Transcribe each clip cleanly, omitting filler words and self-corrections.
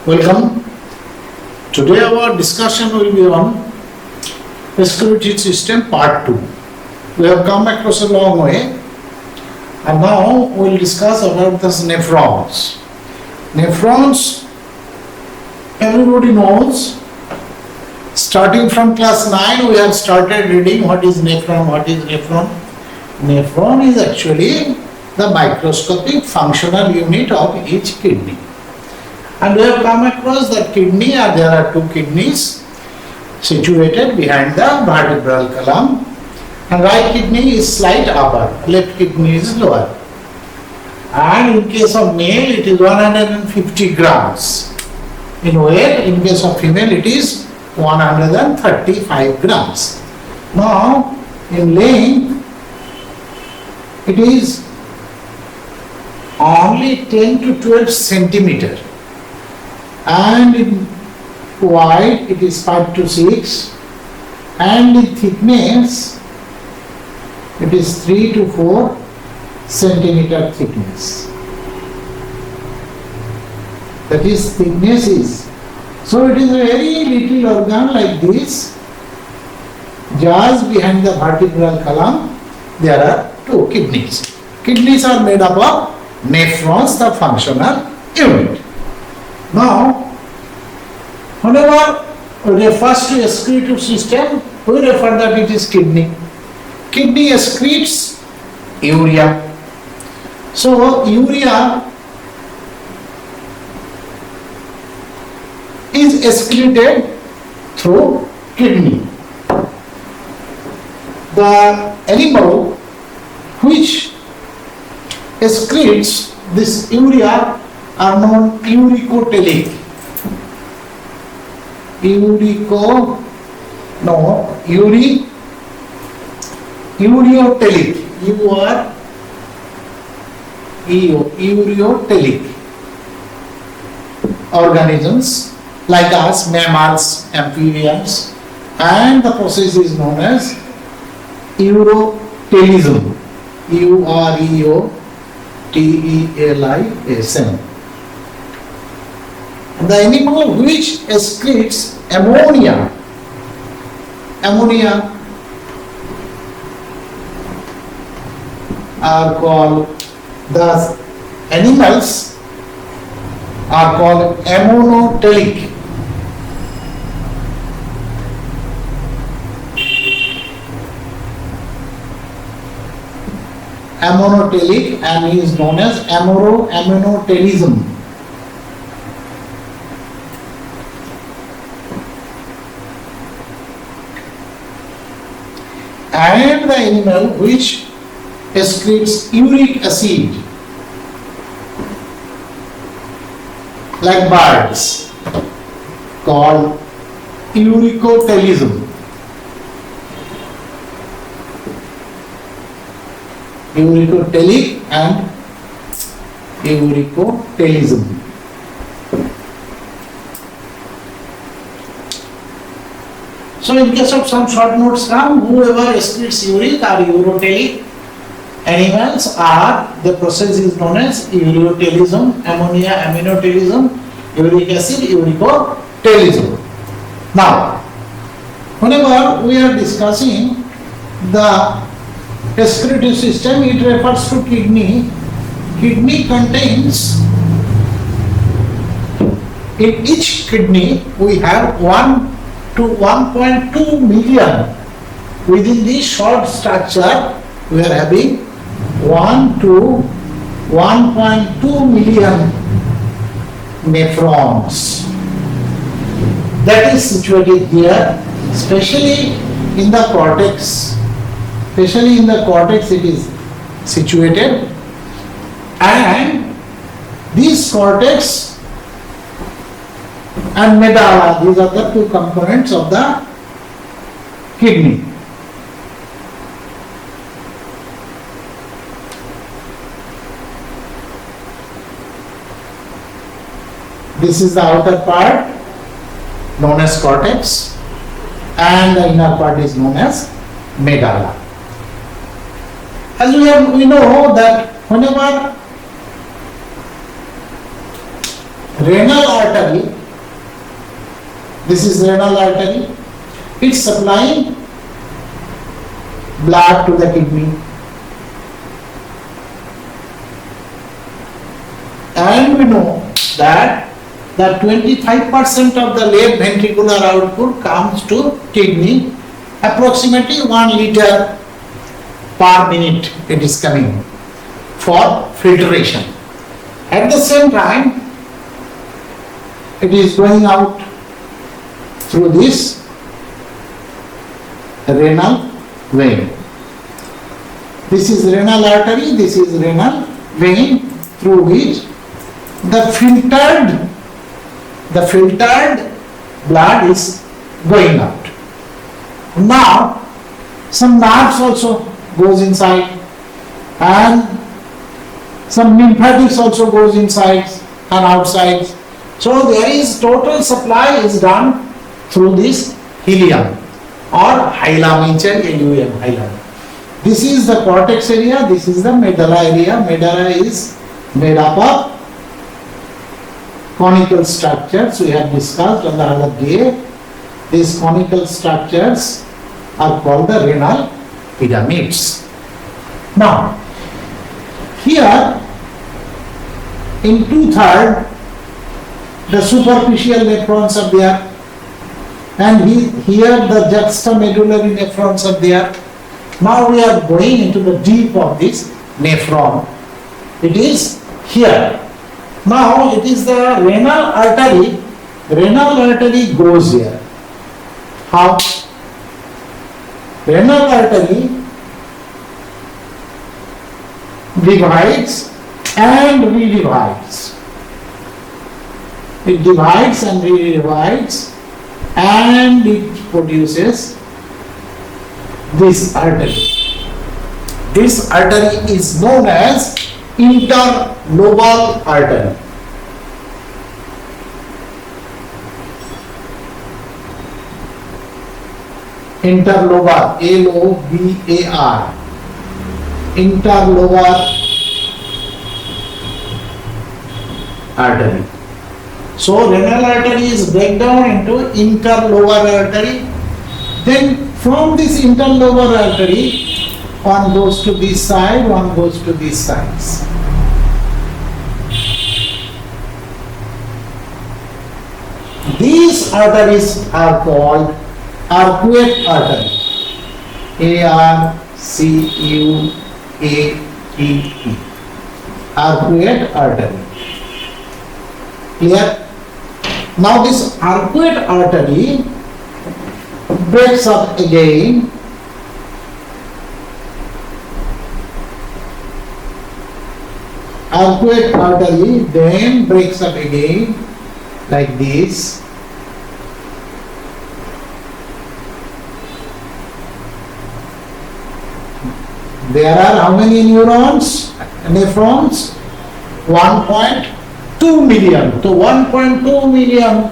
Welcome. Today our discussion will be on Excretory System Part 2. We have come across a long way and now we will discuss about the nephrons. Nephrons, everybody knows. Starting from class 9 we have started reading what is nephron. Nephron is actually the microscopic functional unit of each kidney. And we have come across that kidney, there are two kidneys situated behind the vertebral column. And right kidney is slight upper, left kidney is lower. And in case of male it is 150 grams in weight, in case of female it is 135 grams. Now in length it is only 10 to 12 centimeter. And in wide it is 5 to 6, and in thickness it is 3 to 4 centimeter thickness. That is thickness is. So it is a very little organ like this. Just behind the vertebral column there are two kidneys. Kidneys are made up of nephrons, the functional unit. Now, whenever we refer to excretory system, we refer that it is kidney. Kidney excretes urea. So, urea is excreted through kidney. The animal which excretes this urea are known uricotelic. Ureotelic. Ureotelic organisms like us, mammals, amphibians, and the process is known as urotelism. Ureotelism. The animal which excretes ammonia are called, the animals are called ammonotelic. Ammonotelic, and he is known as ammonotelism. And the animal which excretes uric acid, like birds, called uricotelism. Uricotelic and uricotelism. So in case of some short notes come, whoever excretes uric are urotelic animals, are the process is known as ureotelism, ammonia ammonotelism, uric acid uricotelism. Now, whenever we are discussing the excretory system, it refers to kidney. Kidney contains, in each kidney we have 1 to 1.2 million. Within this short structure we are having 1 to 1.2 million nephrons. That is situated here, especially in the cortex. Especially in the cortex it is situated, and this cortex and medulla, these are the two components of the kidney. This is the outer part known as cortex, and the inner part is known as medulla. As we know that whenever renal artery, this is renal artery, it's supplying blood to the kidney. And we know that 25% of the left ventricular output comes to kidney, approximately 1 liter per minute it is coming for filtration. At the same time, it is going out through this renal vein. This is renal artery, this is renal vein through which the filtered blood is going out. Now, some nerves also goes inside and some lymphatics also goes inside and outside. So there is total supply is done through this hilum or hilum, hilum. This is the cortex area, this is the medulla area. Medulla is made up of conical structures we have discussed on the other day. These conical structures are called the renal pyramids. Now, here in 2/3 the superficial nephrons are there, and here the juxtamedullary nephrons are there. Now we are going into the deep of this nephron. It is here. Now it is the renal artery. Renal artery goes here. How? Renal artery divides and redivides. It divides and redivides, and it produces this artery. This artery is known as interlobal artery. Interlobar, L-O-B-A-R, interlobar artery. So renal artery is break down into interlobar artery. Then from this interlobar artery, one goes to this side, one goes to these sides. These arteries are called arcuate artery. A-R-C-U-A-T-E. Arcuate artery. Clear? Now this arcuate artery breaks up again. Arcuate artery then breaks up again like this. There are how many neurons, nephrons? 1.2 million. So 1.2 million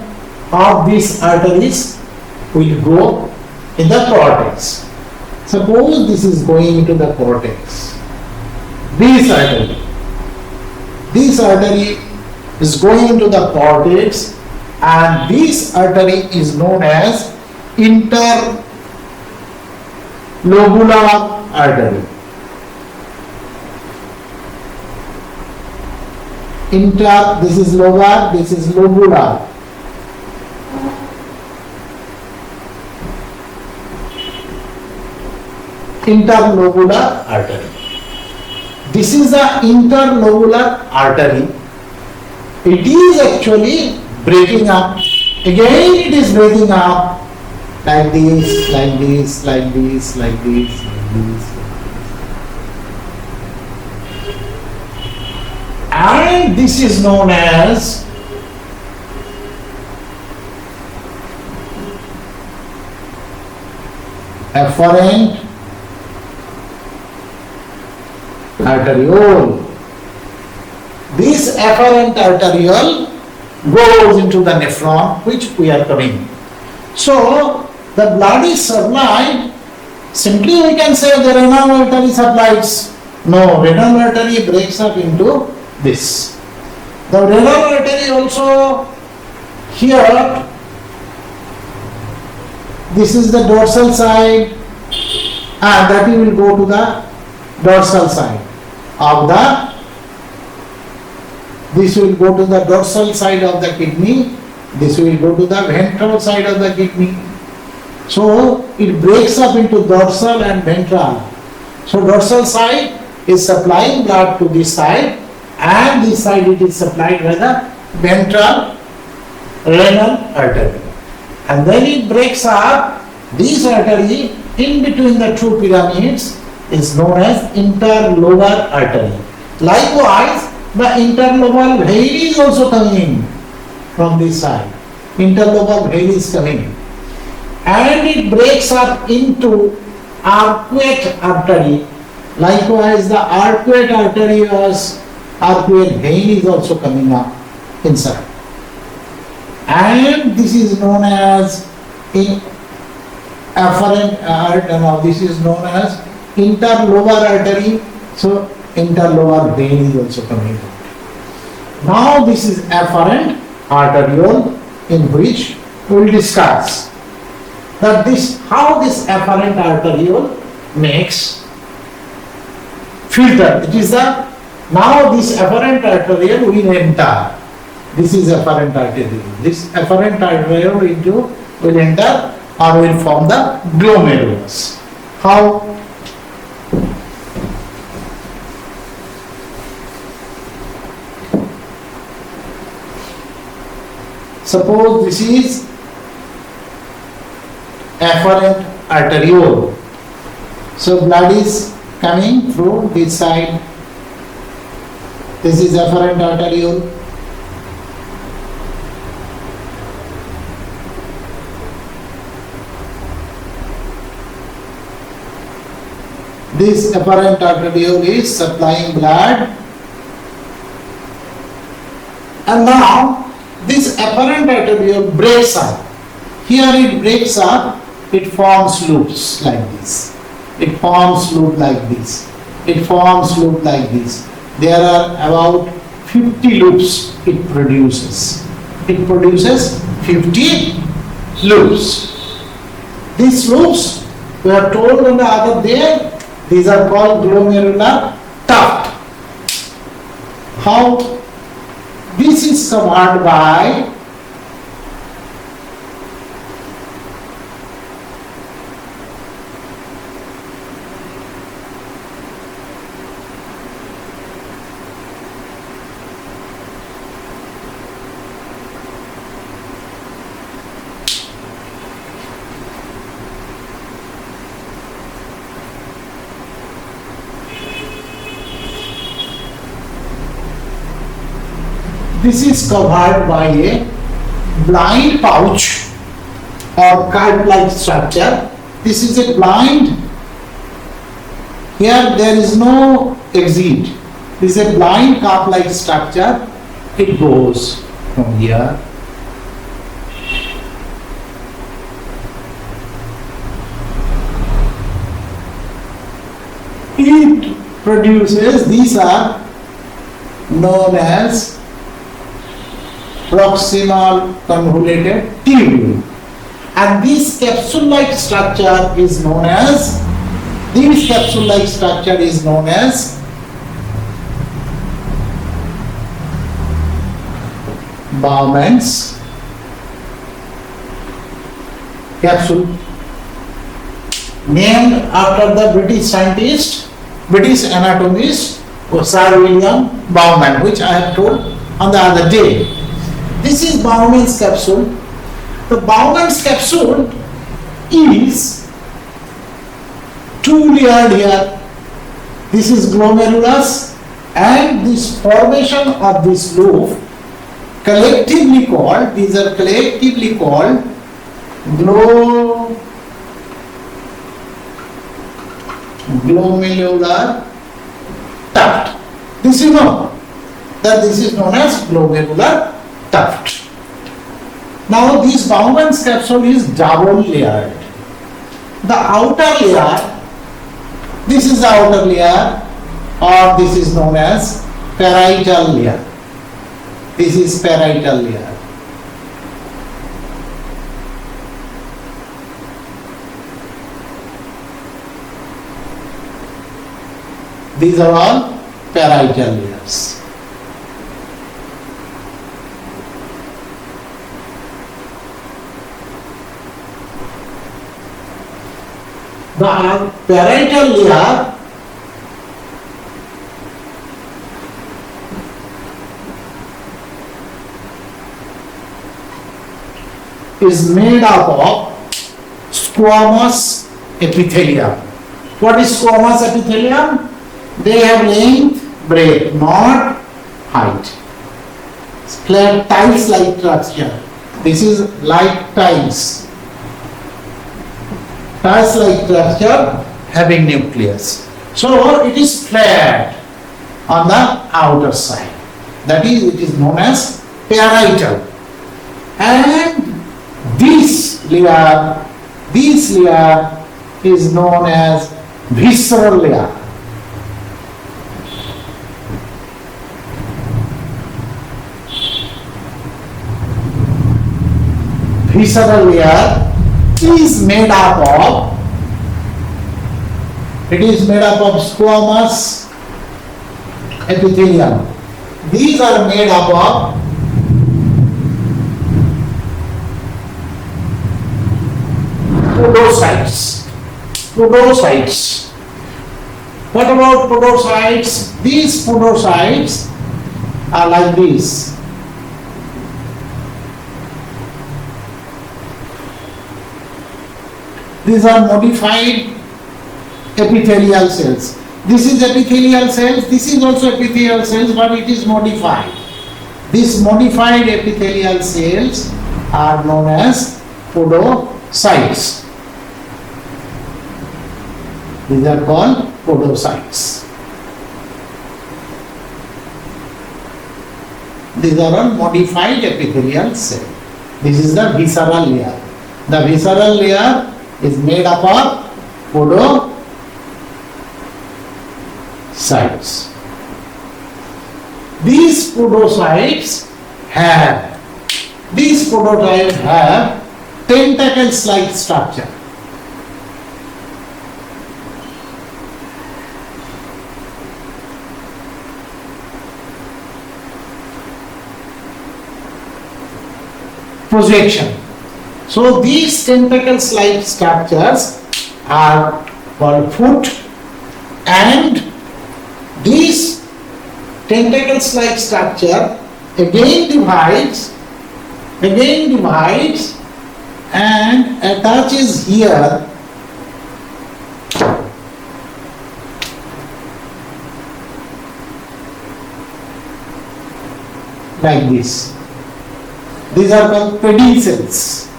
of these arteries will go in the cortex. Suppose this is going into the cortex. This artery is going into the cortex, and this artery is known as interlobular artery. This is lobar, this is lobular. Interlobular artery. This is the interlobular artery. It is actually breaking up. Again it is breaking up like this, like this, like this, like this, like this. And this is known as afferent arteriole. This afferent arteriole goes into the nephron, which we are coming. So the blood is supplied. Simply we can say the renal artery supplies. No, renal artery breaks up into this. The renal artery also here, this is the dorsal side, and that you will go to the dorsal side of the, this will go to the dorsal side of the kidney, this will go to the ventral side of the kidney. So it breaks up into dorsal and ventral. So dorsal side is supplying blood to this side, and this side it is supplied by the ventral renal artery. And then it breaks up, this artery in between the two pyramids is known as interlobar artery. Likewise, the interlobar vein is also coming from this side. Interlobar vein is coming. And it breaks up into arcuate artery. Likewise, the arcuate artery was arcuate vein is also coming up inside. And this is known as afferent artery. Now this is known as interlobar artery. So interlobar vein is also coming out. Now this is afferent arteriole, in which we will discuss that this, how this afferent arteriole makes filter. It is the, now this afferent arteriole will enter. This is afferent arteriole. This afferent arteriole will enter or will form the glomerulus. How? Suppose this is afferent arteriole. So blood is coming through this side. This is afferent arteriole. This afferent arteriole is supplying blood, and now this afferent arteriole breaks up. Here it breaks up, it forms loops like this. It forms loop like this. It forms loop like this. There are about 50 loops it produces. It produces 50 loops. These loops, we are told on the other day, these are called glomerular tuft. How? This is covered by this is covered by a blind pouch or card-like structure. This is a blind. Here there is no exit. This is a blind cup-like structure. It goes from here. It produces, these are known as proximal convoluted tubule, and this capsule-like structure is known as Bowman's capsule, named after the British anatomist Sir William Bowman, which I have told on the other day. This is Bowman's capsule. The Bowman's capsule is two-layered here. This is glomerulus, and this formation of this loop collectively called, these are collectively called glomerular tuft. This you know that this is known as glomerular tuft. Now this Bowman's capsule is double layered. The outer layer, this is the outer layer, or this is known as parietal layer. This is parietal layer. These are all parietal layers. The parietal layer is made up of squamous epithelium. What is squamous epithelium? They have length, breadth, not height. Flat tiles-like structure. This is like tiles. Tiles-like structure having nucleus. So it is flat on the outer side. That is, it is known as parietal. And this layer is known as visceral layer. Visceral layer is made up of, it is made up of squamous epithelium. These are made up of podocytes. Podocytes. What about podocytes? These podocytes are like this. These are modified epithelial cells. This is epithelial cells, this is also epithelial cells, but it is modified. These modified epithelial cells are known as podocytes. These are called podocytes. These are all modified epithelial cells. This is the visceral layer. The visceral layer is made up of podocytes. These podocytes have tentacles-like structure. Projection. So these tentacles-like structures are called foot, and this tentacles-like structure again divides and attaches here like this. These are called pedicels.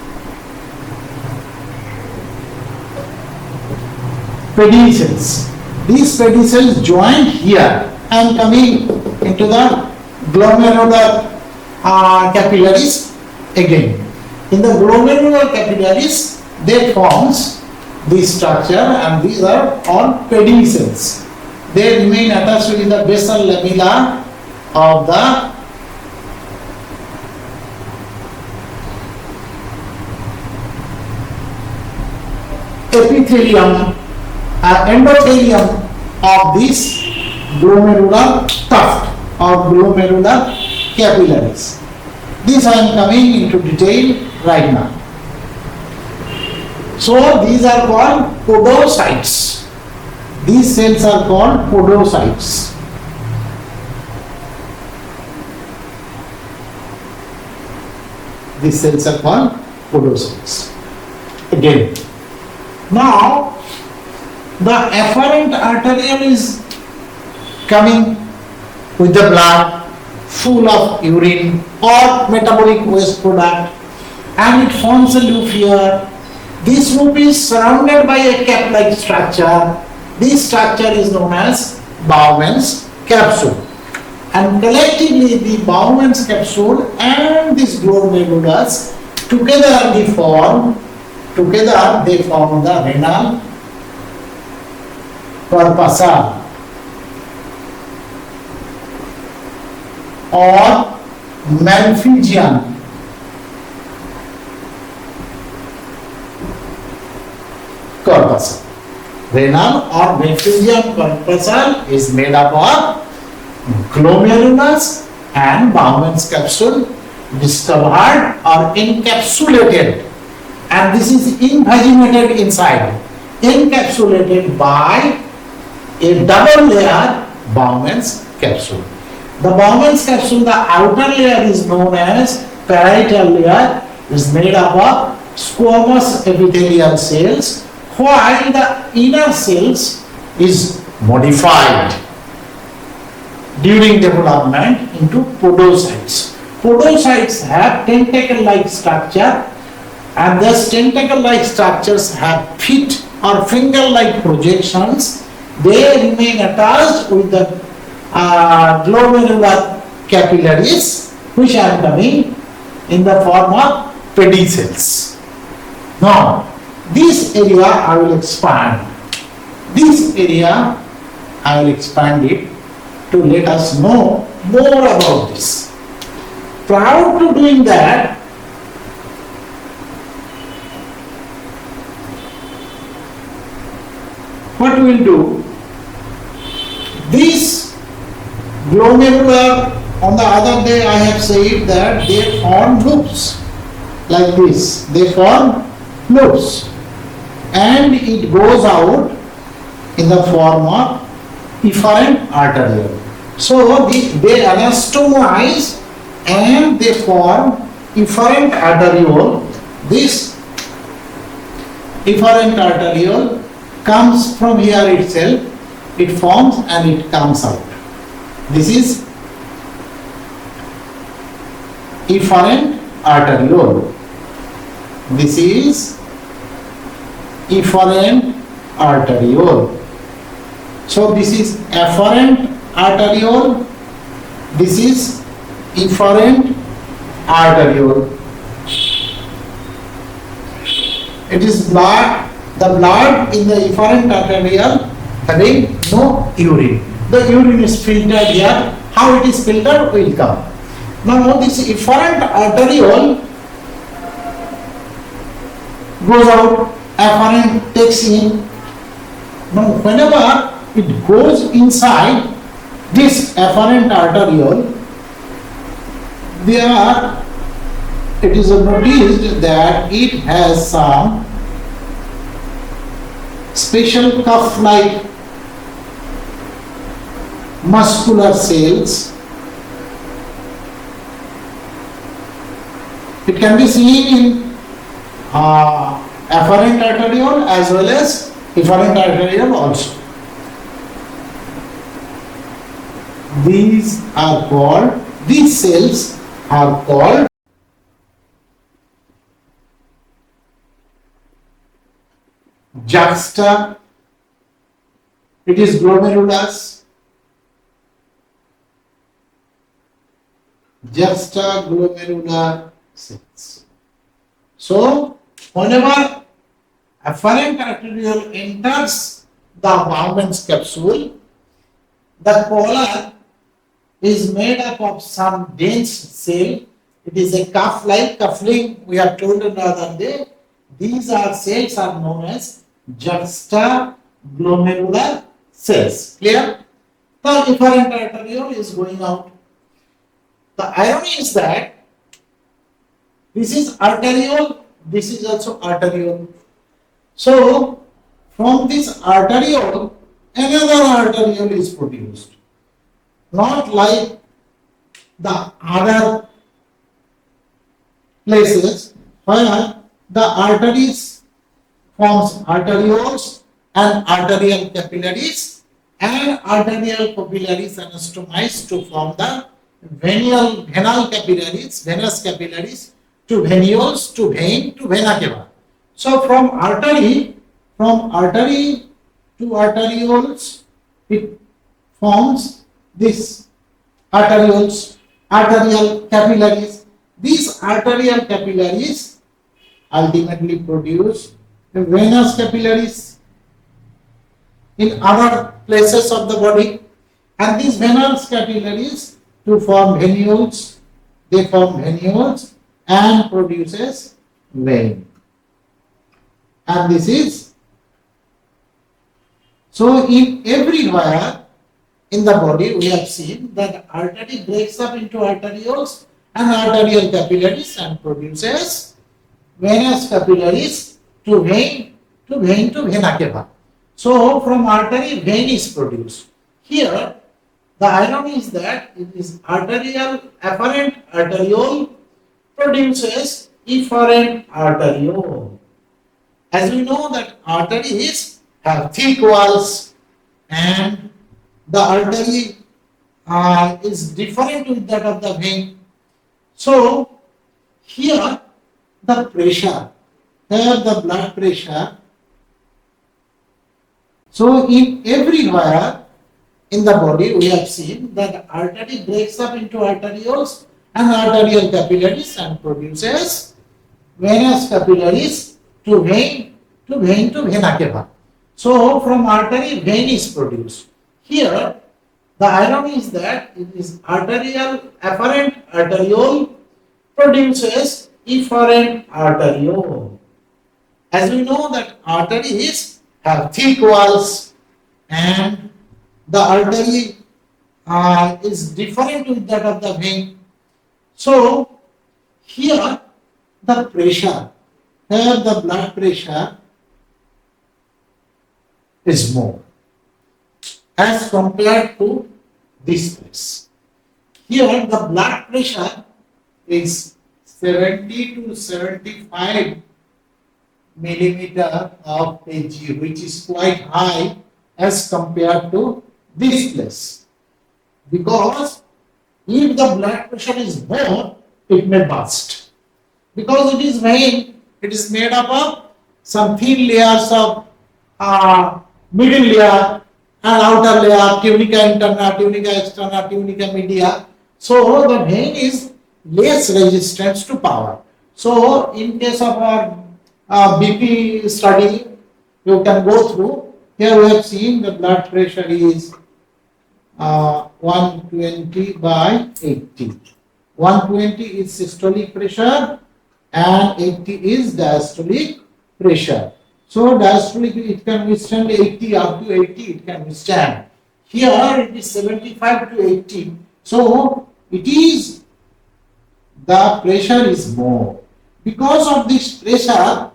Pedicels. These pedicels join here and coming into the glomerular capillaries again. In the glomerular capillaries, they forms this structure, and these are all pedicels. They remain attached with the basal lamella of the epithelium, endothelium of this glomerular tuft or glomerular capillaries. This I am coming into detail right now. So these are called podocytes. These cells are called podocytes. These cells are called podocytes. Again. Now, the afferent arteriole is coming with the blood full of urine or metabolic waste product, and it forms a loop here. This loop is surrounded by a cap-like structure. This structure is known as Bowman's capsule. And collectively, the Bowman's capsule and this glomerulus together they form the renal corpuscle or Malpighian corpuscle. Renal or Malpighian corpuscle is made up of glomerulus and Bowman's capsule discovered or encapsulated, and this is invaginated inside, encapsulated by a double layer Bowman's capsule. The Bowman's capsule, the outer layer is known as parietal layer, is made up of squamous epithelial cells, while the inner cells is modified during development into podocytes. Podocytes have tentacle-like structure, and thus tentacle-like structures have feet or finger-like projections. They remain attached with the glomerular capillaries, which are coming in the form of pedicels. Now, this area I will expand. This area I will expand it to let us know more about this. Prior to doing that, what we will do, this glomerular, on the other day I have said that they form loops like this, they form loops, and it goes out in the form of efferent arteriole. So they anastomize and they form efferent arteriole. This efferent arteriole comes from here itself, it forms and it comes out. This is efferent arteriole. This is efferent arteriole. So this is afferent arteriole, this is efferent arteriole. It is blood, the blood in the efferent arteriole having no urine. The urine is filtered here. How it is filtered will come. Now this efferent arteriole goes out, afferent takes in. Now whenever it goes inside this afferent arteriole, it is noticed that it has some special cuff-like muscular cells. It can be seen in afferent arteriole as well as efferent arteriole also. These cells are called juxta, it is glomerulus, juxtaglomerular cells. So, whenever afferent arteriole enters the Bowman's capsule, the collar is made up of some dense cell. It is a cuff-like coupling, we have told in the other day. These cells are known as juxtaglomerular cells. Clear? The efferent arteriole is going out. The irony is that this is arteriole, this is also arteriole. So, from this arteriole, another arteriole is produced. Not like the other places where the arteries forms arterioles and arterial capillaries, and arterial capillaries anastomize to form the venal capillaries, venous capillaries to venules to vein to vena cava. So from artery to arterioles, it forms this arterioles, arterial capillaries. These arterial capillaries ultimately produce venous capillaries in other places of the body, and these venous capillaries to form venules, they form venules and produces vein. And this is, so in everywhere in the body we have seen that artery breaks up into arterioles and arterial capillaries and produces venous capillaries to vein to vena cava. So from artery vein is produced. Here the irony is that it is arterial afferent arteriole produces efferent arteriole. As we know that arteries have thick walls and the artery is different with that of the vein. So here the pressure, here the blood pressure. So in everywhere in the body we have seen that artery breaks up into arterioles and arterial capillaries and produces venous capillaries to vein to vena cava. So from artery vein is produced. Here the irony is that it is arterial afferent arteriole produces efferent arteriole. As we know that arteries have thick walls and the artery is different with that of the vein. So here the pressure, here the blood pressure is more as compared to this place. Here the blood pressure is 70 to 75 millimeter of Hg, which is quite high as compared to this place. Because if the blood pressure is more, it may burst. Because it is vein, it is made up of some thin layers of middle layer and outer layer, tunica interna, tunica externa, tunica media. So the vein is less resistant to power. So in case of our BP study, you can go through. Here we have seen the blood pressure is 120 by 80. 120 is systolic pressure and 80 is diastolic pressure. So diastolic it can withstand 80, up to 80 it can withstand. Here it is 75 to 80. So it is, the pressure is more. Because of this pressure,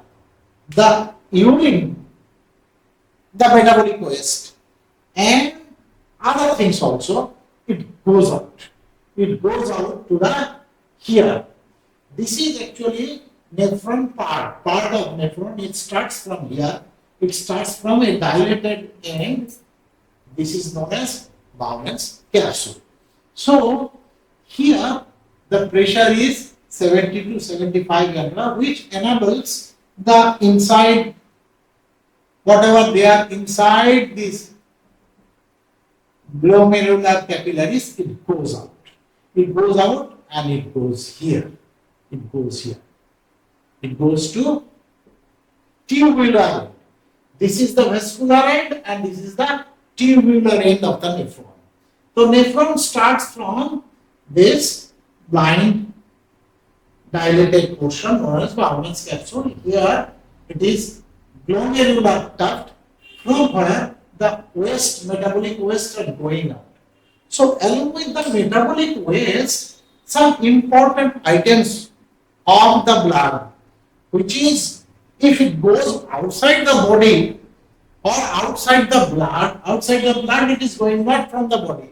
the urine, the metabolic waste and other things also, it goes out. It goes out to the here. This is actually nephron part of nephron. It starts from here. It starts from a dilated end. This is known as Bowman's capsule. So here the pressure is 70 to 75 Gandra, which enables the inside, whatever they are inside this glomerular capillaries, it goes out. It goes out and it goes here. It goes here. It goes to tubular end. This is the vascular end and this is the tubular end of the nephron. So nephron starts from this blind dilated portion known as Bowman's capsule. Here it is glomerular tuft from where the waste, metabolic waste are going out. So along with the metabolic waste, some important items of the blood, which is if it goes outside the body or outside the blood it is going not from the body.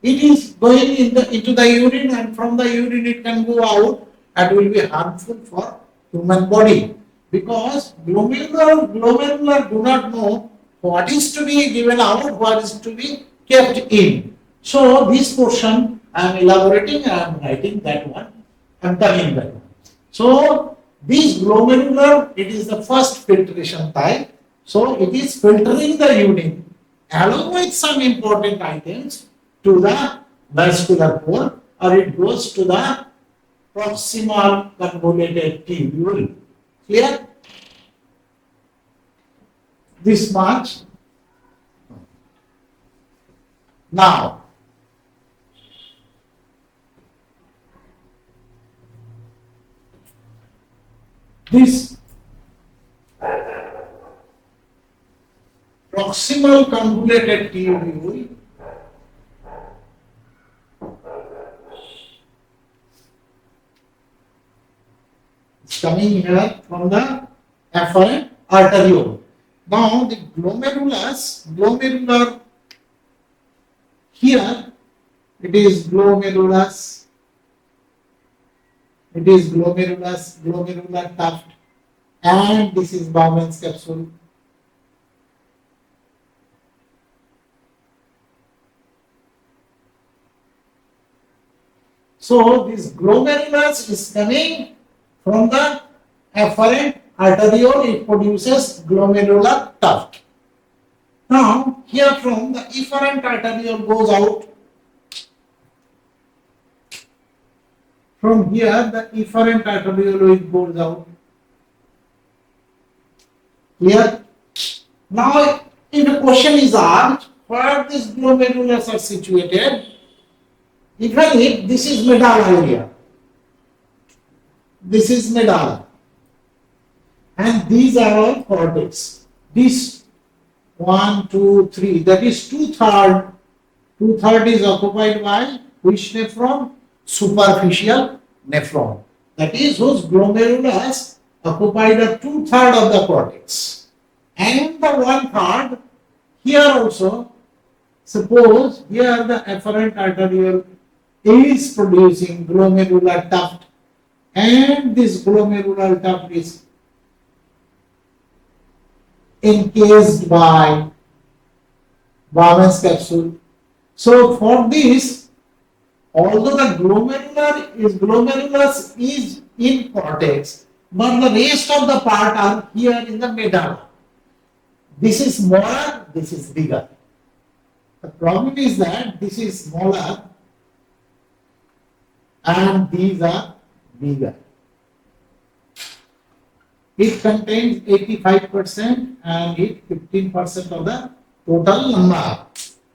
It is going into the urine, and from the urine it can go out and will be harmful for human body, because glomerular do not know what is to be given out, what is to be kept in. So this portion I am elaborating, I am writing that one, I am telling that one. So this glomerular, it is the first filtration type. So it is filtering the urine along with some important items to the vascular pole, or it goes to the proximal convoluted tubule. Clear? This much. Now, This proximal convoluted tubule is coming here from the afferent arteriole. Now the glomerular here it is glomerular tuft, and this is Bowman's capsule. So this glomerulus is coming from the afferent arteriole, it produces glomerular tuft. Now here from the efferent arteriole goes out. From here the efferent arteriole goes out. Here. Now if a question is asked where these glomerulus are situated, even if this is medulla area, this is medulla, and these are all cortex. This 1, 2, 3, that is 2/3. 2/3 is occupied by which nephron? Superficial nephron. That is whose glomerulus occupied a 2/3 of the cortex. And the 1/3 here also, suppose here the afferent arteriole is producing glomerular tuft, and this glomerular tuft is encased by Bowman's capsule. So for this, although the glomerulus is in cortex, but the rest of the part are here in the medulla. This is smaller, this is bigger. The problem is that this is smaller and these are bigger. It contains 85% and it 15% of the total number.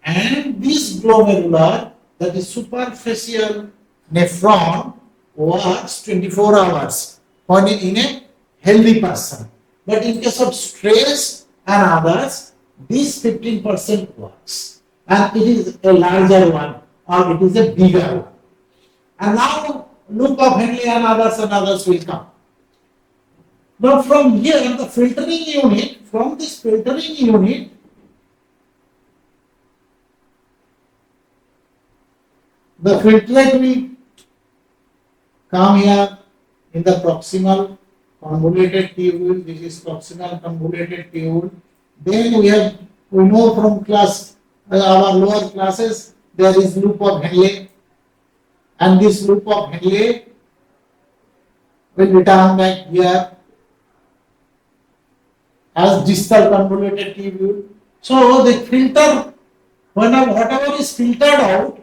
And this glomerular, that is superficial nephron, works 24 hours when in a healthy person. But in case of stress and others, this 15% works. And it is a larger one or it is a bigger one. And now loop of Henle and others will come. Now from here, the filtering unit, from this filtering unit, the filtrate will come here in the proximal convoluted tubule. This is proximal convoluted tubule. Then we know from class, our lower classes, there is loop of Henle, and this loop of Henle will return back here as distal convoluted tubule. So the filter, whatever is filtered out,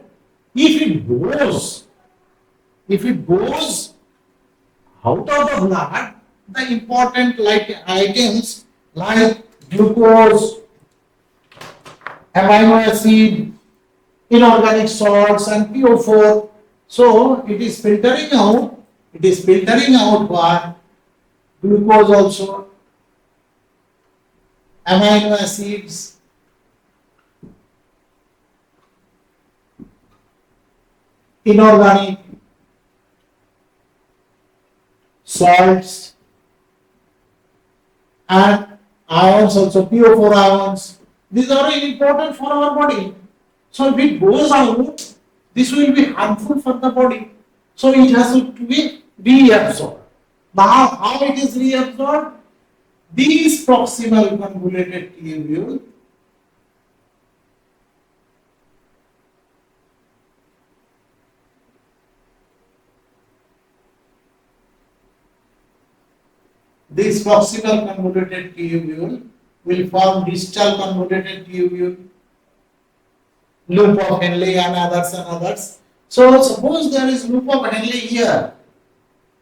if it goes out of the blood, the important items like glucose, amino acid, inorganic salts, and PO4. So it is filtering out. It is filtering out what? Glucose also, amino acids, inorganic salts, and ions also, PO4 ions. These are very important for our body. So if it goes out, this will be harmful for the body. So it has to be reabsorbed. Now how it is reabsorbed? These proximal convoluted tubule will form distal convoluted tubule, loop of Henle and others. So suppose there is loop of Henle here,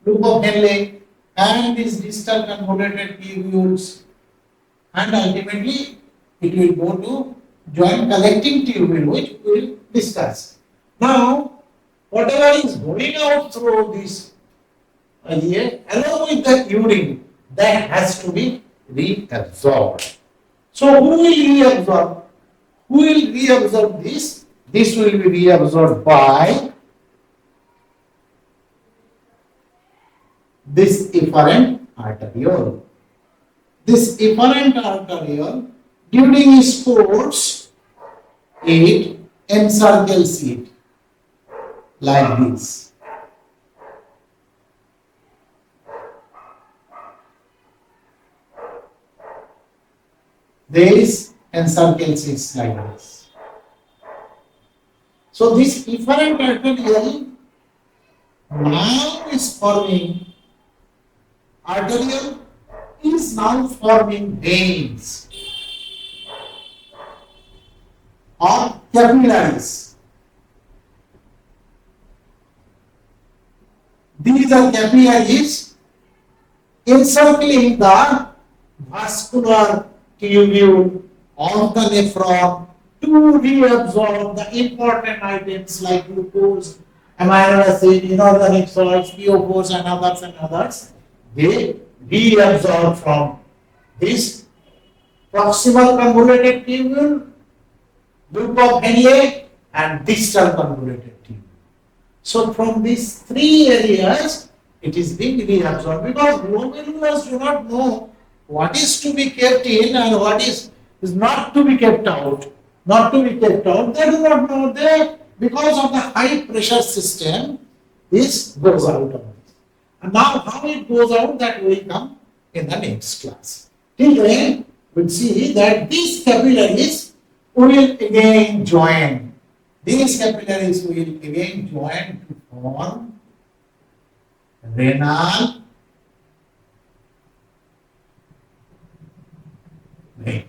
loop of Henle and these distal convoluted tubules, and ultimately it will go to joint collecting tubule, which we will discuss. Now, whatever is going out through this along with the urine, that has to be reabsorbed. So who will reabsorb? Who will reabsorb this? This will be reabsorbed by this efferent arteriole. This efferent arteriole, during its course, it encircles it like this. This encircles it like this. So this efferent arteriole now is forming arteriole is now forming veins or capillaries. These are capillaries encircling the vascular tubule on the nephron to reabsorb the important items like glucose, amino acid, inorganic salts, PO4s and others. They reabsorb from this proximal convoluted tubule, loop of Henle, and distal convoluted tubule. So from these three areas, it is being reabsorbed because glomerulars do not know what is to be kept in and what is not to be kept out. Not to be kept out, they do not know. They, because of the high pressure system, this goes out of this. And now how it goes out, that will come in the next class. Till then, we'll see that these capillaries will again join. These capillaries will again join to form renal vein.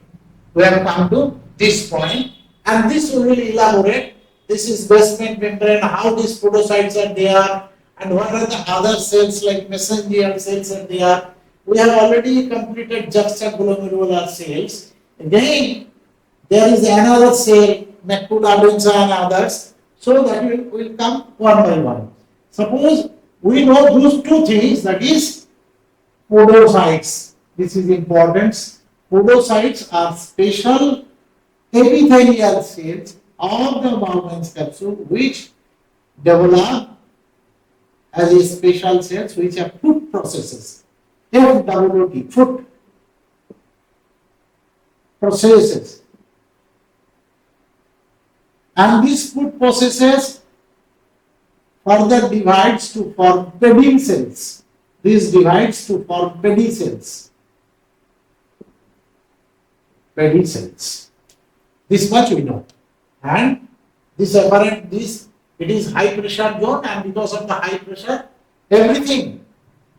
We have come to this point, and this we will elaborate. This is basement membrane, how these podocytes are there, and what are the other cells like mesangial cells are there. We have already completed juxtaglomerular cells. Again, there is another cell, macula densa and others. So that will come one by one. Suppose we know those two things, that is podocytes. This is important. Podocytes are special epithelial cells of the Bowman's capsule which develop as a special cells which are foot processes. FWT, foot processes. And these foot processes further divides to form pedicels. This divides to form pedicels. Pedicels. This much we know. And this apparent, it is high pressure zone, and because of the high pressure, everything,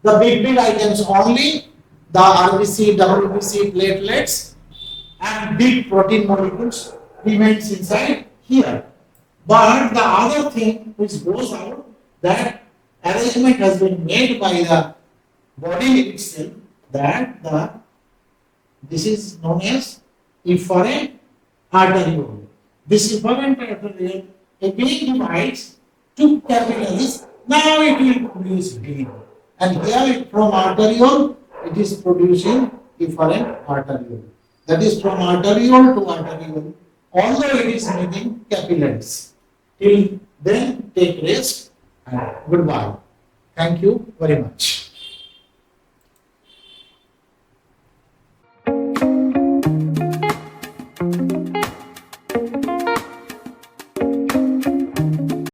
the big items only, the RBC, WBC, platelets, and big protein molecules remains inside here. But the other thing which goes out, that arrangement has been made by the body itself, that this is known as efferent arteriole. This efferent arteriole again divides to capillaries. Now it will produce vein. And here from arteriole, it is producing efferent arteriole. That is from arteriole to arteriole, although it is making capillaries. Till then, take rest and goodbye. Thank you very much.